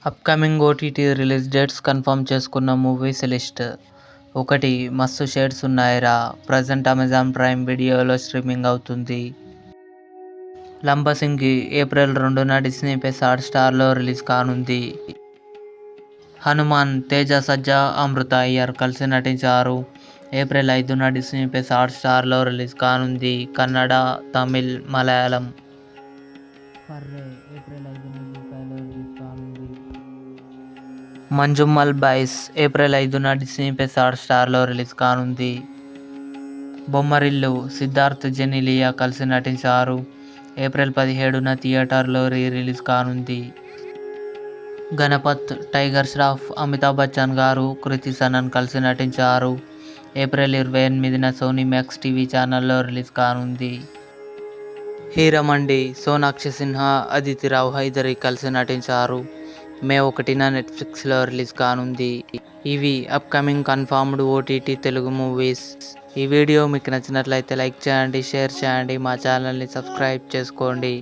Upcoming OTT release dates confirm చేసుకున్న movies list. 1. Masthu shades ఉన్నాయిరా present Amazon Prime వీడియోలో streaming అవుతుంది. లంబసింగి ఏప్రిల్ 2న డిస్నీ ప్లస్ హాట్స్టార్లో రిలీజ్ కానుంది. హనుమాన్ తేజ సజ్జా అమృత అయ్యర్ కలిసి నటించారు. ఏప్రిల్ 5న డిస్నీ ప్లస్ హాట్స్టార్లో రిలీజ్ కానుంది. కన్నడ, తమిళ్, మలయాళం. ఫర్రే ఏప్రిల్ 5న యూకేలో రిలీజ్ కానుంది. మంజుమ్మల్ బాయ్స్ ఏప్రిల్ 5న డిస్నీ ప్లస్ హాట్స్టార్లో రిలీజ్ కానుంది. బొమ్మరిల్లు సిద్ధార్థ్, జెనీలియా కలిసి నటించారు. ఏప్రిల్ 17న థియేటర్లో రిలీజ్ కానుంది. గణపత్ టైగర్ ష్రాఫ్ అమితాబ్ బచ్చన్ గారు, కృతి సనన్ కలిసి నటించారు. ఏప్రిల్ 28న సోనీ మ్యాక్స్ టీవీ ఛానల్లో రిలీజ్ కానుంది. హీరమండి సోనాక్షి సిన్హా, అదితి రావ్ హైదరీ కలిసి నటించారు. మే 1న నెట్ఫ్లిక్స్లో రిలీజ్ కానుంది. ఇవి upcoming confirmed OTT Telugu movies. ఈ వీడియో మీకు నచ్చినట్లయితే లైక్ చేయండి, షేర్ చేయండి, మా ఛానల్ని సబ్స్క్రైబ్ చేసుకోండి.